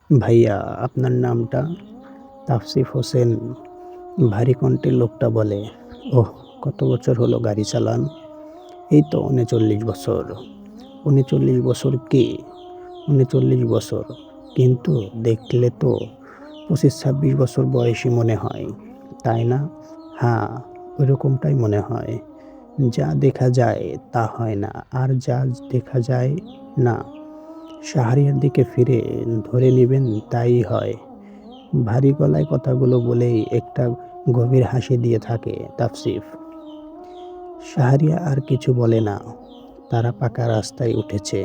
ভাইয়া, আপনার নামটা? তাফসিফ হোসেন ভারী কণ্ঠে লোকটা বলে। ওহ, কত বছর হলো গাড়ি চালান? এই তো ৩৯ বছর। ৩৯ বছর কি? ৩৯ বছর, কিন্তু দেখলে তো ২৫-২৬ বছর বয়সী মনে হয়, তাই না? হ্যাঁ, ওইরকমটাই মনে হয়। যা দেখা যায় তা হয় না, আর যা দেখা যায় না শাহরিয়ার দিকে ফিরে ধরে নিবেন তাই হয়। ভারী গলায় কথাগুলো বলেই একটা গভীর হাসি দিয়ে থাকে তাফসিফ। শাহরিয়া আর কিছু বলে না। তারা পাকা রাস্তায় উঠেছে।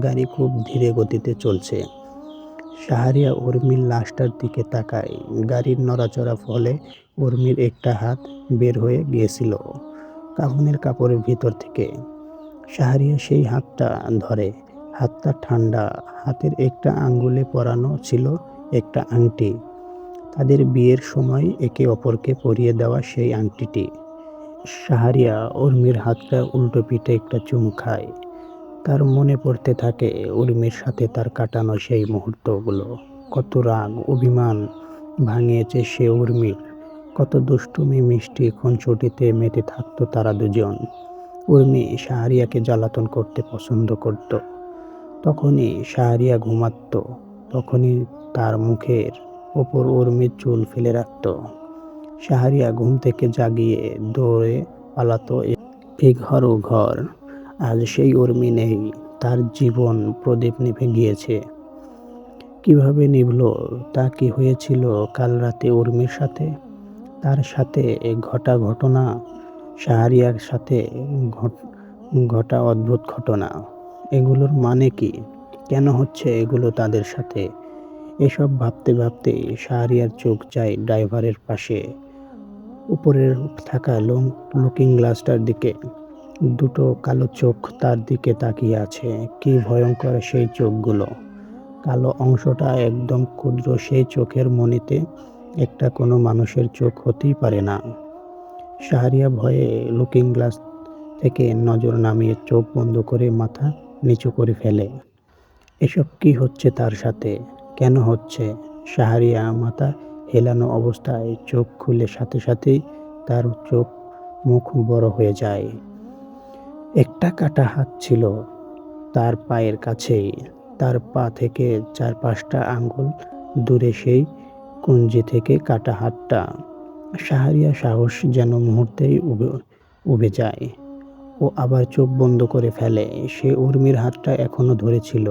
গাড়ি খুব ধীরে গতিতে চলছে। শাহরিয়া উর্মির লাশটার দিকে তাকায়। গাড়ির নড়াচড়া ফলে উর্মির একটা হাত বের হয়ে গিয়েছিল কাফনের কাপড়ের ভিতর থেকে। শাহরিয়া সেই হাতটা ধরে। হাতটা ঠান্ডা। হাতের একটা আঙ্গুলে পরানো ছিল একটা আংটি। তাদের বিয়ের সময় একে অপরকে পরিয়ে দেওয়া সেই আংটিটি। শাহরিয়া উর্মির হাতটা উল্টো পিঠে একটা চুমু খায়। তার মনে পড়তে থাকে উর্মির সাথে তার কাটানো সেই মুহূর্তগুলো। কত রাগ, অভিমান ভাঙিয়েছে সে উর্মির। কত দুষ্টুমি, মিষ্টি খুনসুটিতে মেতে থাকতো তারা দুজন। উর্মি শাহরিয়াকে জ্বালাতন করতে পছন্দ করত। তখনই শাহরিয়া ঘুমাতো, তখনই তার মুখের ওপর উর্মির চুল ফেলে রাখত। শাহরিয়া ঘুম থেকে জাগিয়ে দৌড়ে পালাতো এ ঘর ও ঘর। আজ সেই উর্মি নেই। তার জীবন প্রদীপ নিভে গিয়েছে। কিভাবে নিভল? তা কি হয়েছিল কাল রাতে উর্মির সাথে? তার সাথে ঘটা ঘটনা, শাহরিয়ার সাথে ঘটা অদ্ভুত ঘটনা, এগুলোর মানে কি? কেন হচ্ছে এগুলো তাদের সাথে? এসব ভাবতে ভাবতে শাহরিয়ার চোখ যায় ড্রাইভারের পাশে উপরের থাকা লুকিং গ্লাসটার দিকে। দুটো কালো চোখ তার দিকে তাকিয়ে আছে। কি ভয়ঙ্কর সেই চোখগুলো! কালো অংশটা একদম ক্ষুদ্র। সেই চোখের মণিতে একটা কোনো মানুষের চোখ হতেই পারে না। শাহরিয়া ভয়ে লুকিং গ্লাস থেকে নজর নামিয়ে চোখ বন্ধ করে মাথা নিচু করে ফেলে। এসব কি হচ্ছে তার সাথে? কেন হচ্ছে? শাহরিয়া মাথা হেলানো অবস্থায় চোখ খুলে সাথে সাথেই তার চোখ মুখ বড় হয়ে যায়। একটা কাটা হাত ছিল তার পায়ের কাছেই। তার পা থেকে ৪-৫টা আঙ্গুল দূরে সেই কঞ্চি থেকে কাটা হাতটা। শাহরিয়া সাহস যেন মুহূর্তেই উবে যায়। ও আবার চোখ বন্ধ করে ফেলে। সে উর্মির হাতটা এখনো ধরেছিল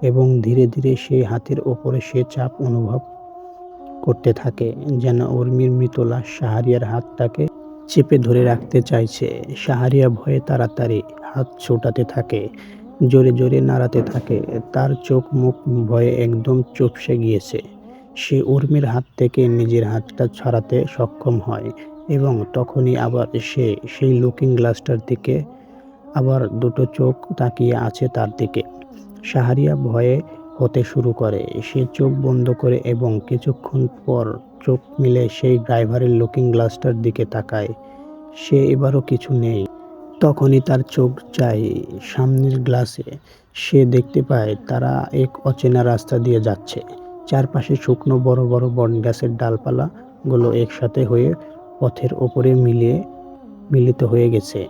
এবং ধীরে ধীরে সেই হাতের ওপরে সে চাপ অনুভব করতে থাকে, যেন উর্মির মৃত লাশ শাহরিয়ার হাতটাকে চেপে ধরে রাখতে চাইছে। শাহরিয়া ভয়ে তাড়াতাড়ি হাত ছোটাতে থাকে, জোরে জোরে নাড়াতে থাকে। তার চোখ মুখ ভয়ে একদম চুপসে গিয়েছে। সে উর্মির হাত থেকে নিজের হাতটা ছাড়াতে সক্ষম হয় এবং তখনই আবার সে সেই লুকিং গ্লাসটার দিকে আবার দুটো চোখ তাকিয়ে আছে তার দিকে। শাহরিয়া ভয়ে হতে শুরু করে। সে চোখ বন্ধ করে এবং কিছুক্ষণ পর চোখ মিলে সেই ড্রাইভারের লুকিং গ্লাসটার দিকে তাকায়। সে এবারও কিছু নেই। তখনই তার চোখ যায় সামনের গ্লাসে। সে দেখতে পায় তারা এক অচেনা রাস্তা দিয়ে যাচ্ছে। চারপাশে শুকনো বড় বড় বটগাছের ডালপালাগুলো একসাথে হয়ে পথের ওপরে মিলিত হয়ে গেছে।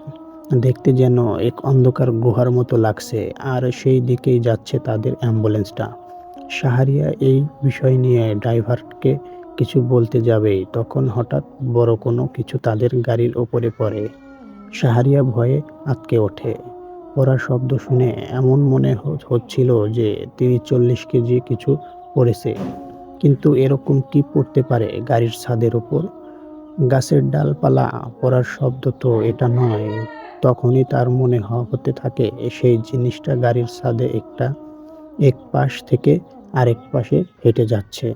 দেখতে যেন এক অন্ধকার গুহার মতো লাগছে। আর সেই দিকেই যাচ্ছে তাদের অ্যাম্বুলেন্সটা। শাহরিয়া এই বিষয় নিয়ে ড্রাইভারকে কিছু বলতে যাবেই, তখন হঠাৎ বড় কোনো কিছু তাদের গাড়ির ওপরে পড়ে। শাহরিয়া ভয়ে আঁতকে ওঠে। পড়ার শব্দ শুনে এমন মনে হচ্ছিল যে ৩০-৪০ কেজি কিছু পড়েছে। কিন্তু এরকম কি পড়তে পারে গাড়ির ছাদের ওপর? গাছের ডালপালা পড়ার শব্দ তো এটা নয়। তখনই তার মনে হতে থাকে সেই জিনিসটা গাড়ির ছাদে এক পাশ থেকে আরেক পাশে হেঁটে যাচ্ছে।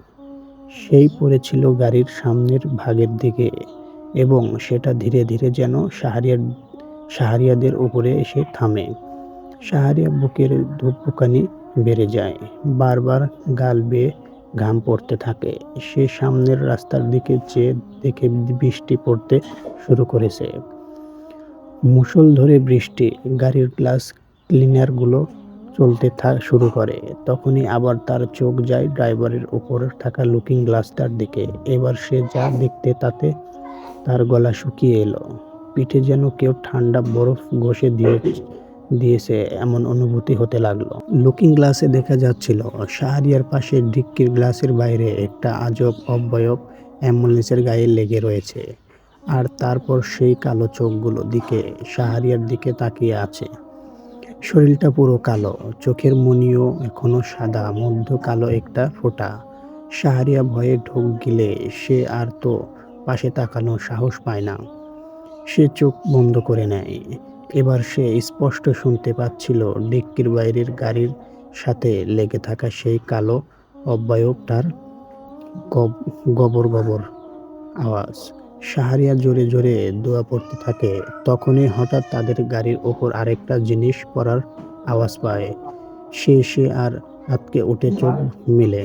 সেই পড়েছিল গাড়ির সামনের ভাগের দিকে এবং সেটা ধীরে ধীরে যেন শাহরিয়াদের উপরে এসে থামে। শাহরিয়া বুকের ধুকপুকানি বেড়ে যায়। বারবার গাল বেয়ে ঘাম পড়তে থাকে। সে সামনের রাস্তার দিকে চেয়ে দেখে বৃষ্টি পড়তে শুরু করেছে। মুষলধারে বৃষ্টি। গাড়ির গ্লাস ক্লিনারগুলো চলতে শুরু করে। তখনই আবার তার চোখ যায় ড্রাইভারের উপর থাকা লুকিং গ্লাসটার দিকে। এবার সে যা দেখতে তাতে তার গলা শুকিয়ে এলো। পিঠে যেন কেউ ঠান্ডা বরফ ঘষে দিয়েছে এমন অনুভূতি হতে লাগলো। লুকিং গ্লাসে দেখা যাচ্ছিল শাহরিয়ার পাশে ডিক্কির গ্লাসের বাইরে একটা আজব অবয়ব অ্যাম্বুলেন্সের গায়ে লেগে রয়েছে। আর তারপর সেই কালো চোখগুলো দিকে শাহরিয়ার দিকে তাকিয়ে আছে। শরীরটা পুরো কালো, চোখের মণিও এখনো সাদা, মধ্য কালো একটা ফোঁটা। শাহরিয়া ভয়ে ঢোক গিলে সে আর তো পাশে তাকানোর সাহস পায় না। সে চোখ বন্ধ করে নেয়। এবার সে স্পষ্ট শুনতে পাচ্ছিল ডিক্কির বাইরের গাড়ির সাথে লেগে থাকা সেই কালো অবয়বটার গবর গবর আওয়াজ। শাহরিয়া জোরে জোরে দোয়া পড়তে থাকে। তখনই হঠাৎ তাদের গাড়ির ওপর আরেকটা জিনিস পড়ার আওয়াজ পায়। সে আর আঁতকে উঠে চোখ মেলে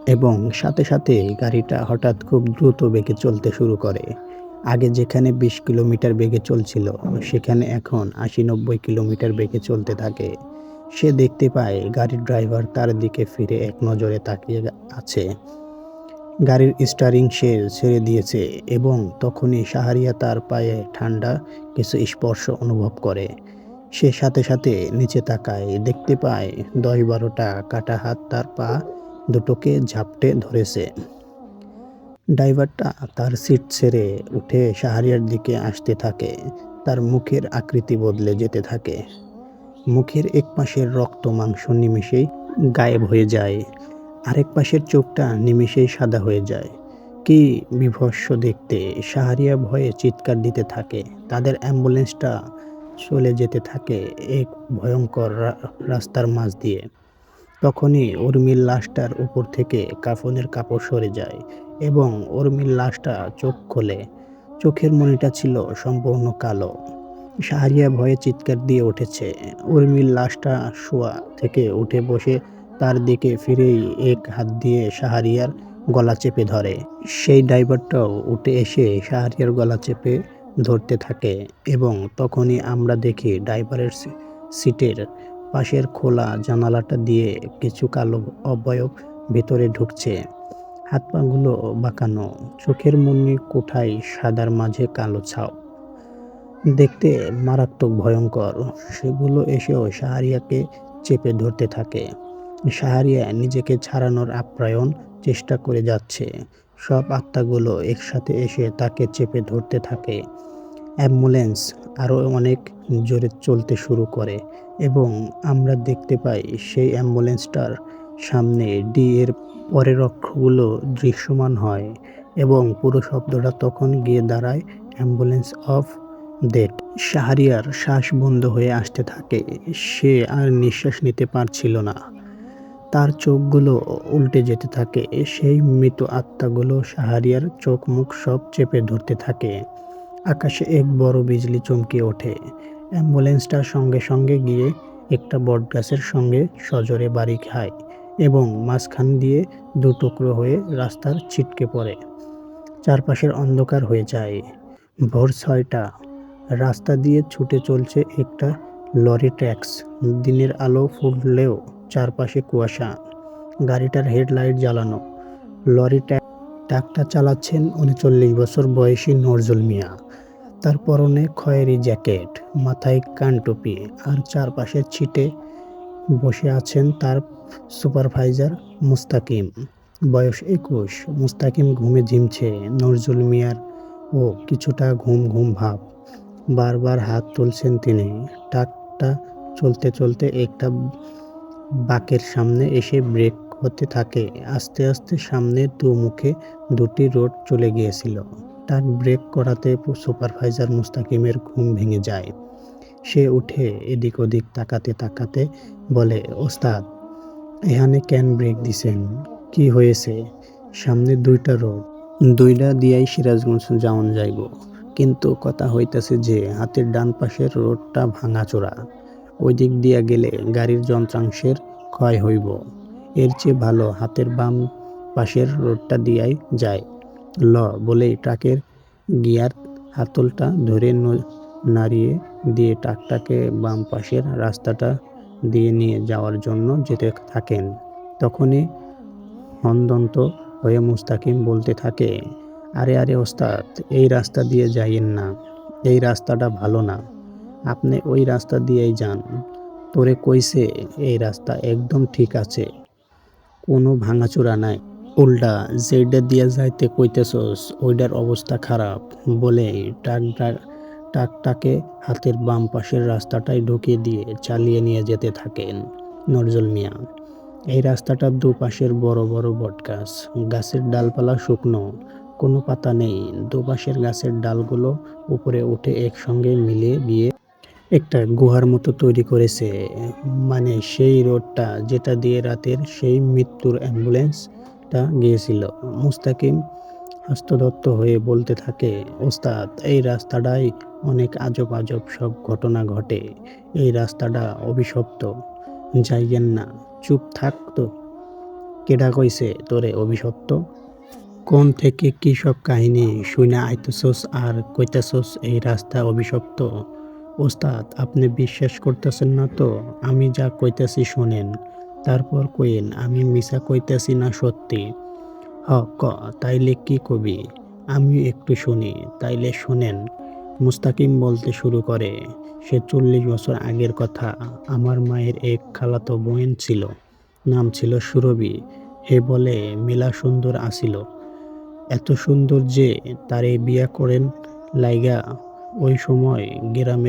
এবং সাথে সাথে গাড়িটা হঠাৎ খুব দ্রুত বেগে চলতে শুরু করে। আগে যেখানে ২০ কিলোমিটার বেগে চলছিল সেখানে এখন ৮০-৯০ কিলোমিটার বেগে চলতে থাকে। সে দেখতে পায় গাড়ির ড্রাইভার তার দিকে ফিরে এক নজরে তাকিয়ে আছে। গাড়ির স্টিয়ারিং সে ছেড়ে দিয়েছে এবং তখনই শাহরিয়া তার পায়ে ঠান্ডা কিছু স্পর্শ অনুভব করে। সে সাথে সাথে নিচে তাকায়, দেখতে পায় ১০-১২টা কাটা হাত তার পা দুটোকে ঝাপটে ধরেছে। ড্রাইভারটা তার সিট ছেড়ে উঠে শাহরিয়ার দিকে আসতে থাকে। তার মুখের আকৃতি বদলে যেতে থাকে। মুখের এক পাশের রক্ত মাংস নিমেষেই গায়েব হয়ে যায়, আরেক পাশের চোখটা নিমেষেই সাদা হয়ে যায়। কি বীভৎস দেখতে! শাহরিয়া ভয়ে চিৎকার দিতে থাকে। তাদের অ্যাম্বুলেন্সটা চলে যেতে থাকে এক ভয়ঙ্কর রাস্তার মাঝ দিয়ে। তখনই উর্মির লাশটার উপর থেকে কাফনের কাপড় সরে যায় এবং উর্মির লাশটা চোখ খোলে। চোখের মণিটা ছিল সম্পূর্ণ কালো। শাহরিয়া ভয়ে চিৎকার দিয়ে উঠেছে। উর্মির লাশটা শোয়া থেকে উঠে বসে তার দিকে ফিরেই এক হাত দিয়ে শাহরিয়ার গলা চেপে ধরে। সেই ড্রাইভারটাও উঠে এসে শাহরিয়ার গলা চেপে ধরতে থাকে এবং তখনই আমরা দেখি ড্রাইভারের সিটের পাশের খোলা জানালাটা দিয়ে কিছু কালো অবয়ব ভেতরে ঢুকছে। হাত পাগুলো বাঁকানো, চোখের মণি কোঠায় সাদার মাঝে কালো ছাপ। দেখতে মারাত্মক ভয়ঙ্কর। সেগুলো এসেও শাহরিয়াকে চেপে ধরতে থাকে। শাহরিয়া নিজেকে ছাড়ানোর আপ্রাণ চেষ্টা করে যাচ্ছে। সব আত্মাগুলো একসাথে এসে তাকে চেপে ধরতে থাকে। অ্যাম্বুলেন্স আরও অনেক জোরে চলতে শুরু করে এবং আমরা দেখতে পাই সেই অ্যাম্বুলেন্সটার সামনে ডি এর পরের অক্ষরগুলো দৃশ্যমান হয় এবং পুরো শব্দটা তখন গিয়ে দাঁড়ায় অ্যাম্বুলেন্স অফ ডেথ। শাহরিয়ার শ্বাস বন্ধ হয়ে আসতে থাকে। সে আর নিঃশ্বাস নিতে পারছিল না। তার চোখগুলো উল্টে যেতে থাকে। সেই মৃত আত্মাগুলো শাহরিয়ার চোখ মুখ সব চেপে ধরতে থাকে। আকাশে এক বড় বিজলি চমকে ওঠে। অ্যাম্বুলেন্সটা সঙ্গে সঙ্গে গিয়ে একটা বটগাছের সঙ্গে সজোরে বাড়ি খায় এবং মাঝখান দিয়ে দু টুকরো হয়ে রাস্তার ছিটকে পড়ে। চারপাশের অন্ধকার হয়ে যায়। ভোর ৬টা। রাস্তা দিয়ে ছুটে চলছে একটা লরি ট্যাক্স। দিনের আলো ফুটলেও চারপাশে কুয়াশা। গাড়িটার হেডলাইট জ্বালানো। লরি ট্রাকটা চালাচ্ছেন ৩৯ বছর বয়সী নজরুল মিয়া। তার পরনে খয়েরি জ্যাকেট, মাথায় কানটুপি আর চারপাশের ছিটে বসে আছেন তার সুপারভাইজার মুস্তাকিম। বয়স ২১। মুস্তাকিম ঘুমে ঝিমছে। নজরুল মিয়ার ও কিছুটা ঘুম ঘুম ভাব। বারবার হাত তুলছেন তিনি। ট্রাকটা চলতে চলতে একটা বাঁকের সামনে এসে ব্রেক হতে থাকে। আস্তে আস্তে সামনে মুখে দুটি রোড চলে গিয়েছিল। ট্রাক ব্রেক করাতে সুপারভাইজার মুস্তাকিমের ঘুম ভেঙে যায়। সে উঠে এদিক ওদিক তাকাতে তাকাতে বলে, ওস্তাদ, এখানে কেন ব্রেক দিছেন? কি হয়েছে? সামনে ২টা রোড, ২টা দিয়াই সিরাজগঞ্জ যাওন যাইব, কিন্তু কথা হইতাছে যে হাতের ডান পাশের রোডটা ভাঙাচোরা। ওই দিক দিয়া গেলে গাড়ির যন্ত্রাংশের ক্ষয় হইব। এর চেয়ে ভালো হাতের বাম পাশের রোডটা দিয়াই যায়। ল বলেই ট্রাকের গিয়ার হাতলটা ধরে নাড়িয়ে দিয়ে ট্রাকটাকে বাম পাশের রাস্তাটা দিয়ে নিয়ে যাওয়ার জন্য যেতে থাকেন। তখনই হন্তদন্ত হয়ে মুস্তাকিম বলতে থাকে, আরে আরে ওস্তাদ, এই রাস্তা দিয়ে যাইয়েন না, এই রাস্তাটা ভালো না, আপনি ওই রাস্তা দিয়েই যান। তোরে কইছে এই রাস্তা একদম ঠিক আছে, কোনো ভাঙাচোরা নাই, উল্টা যেইডা দিয়া যাইতে কইতেছস ওইডার অবস্থা খারাপ বলে ট্রাকটাকে হাতের বাম পাশের রাস্তাটায় ঢুকিয়ে দিয়ে চালিয়ে নিয়ে যেতে থাকেন নজরুল মিয়া। এই রাস্তাটার দুপাশের বড় বড় বটগাছ, গাছের ডালপালা শুকনো, কোনো পাতা নেই। দুপাশের গাছের ডালগুলো উপরে উঠে একসঙ্গে মিলে গিয়ে একটা গুহার মতো তৈরি করেছে। মানে সেই রোডটা যেটা দিয়ে রাতের সেই মৃত্যুর অ্যাম্বুলেন্সটা গিয়েছিল। মুস্তাকিম হস্তদত্ত হয়ে বলতে থাকে, ওস্তাদ, এই রাস্তাটায় অনেক আজব আজব সব ঘটনা ঘটে, এই রাস্তাটা অভিশপ্ত, যাইয়েন না। চুপ থাক তো, কেডা কইছে তোরে অভিশপ্ত? কোন থেকে কি সব কাহিনী শুইনা আইতেছস আর কইতেছস এই রাস্তা অভিশপ্ত? ওস্তাদ, আপনি বিশ্বাস করতেছেন না তো আমি যা কইতেছি শোনেন, তারপর কইেন আমি মিছা কইতেছি না সত্যি। হ ক, তাইলে কি কবি? আমি একটু শুনি, তাইলে শোনেন। মুস্তাকিম বলতে শুরু করে, সে 40 বছর আগের কথা। আমার মায়ের এক খালাতো বোন ছিল, নাম ছিল সুরভি। হে বলে মেলা সুন্দর আছিল, এত সুন্দর যে তারে বিয়া করেন লাইগা ওই সময় গ্রামের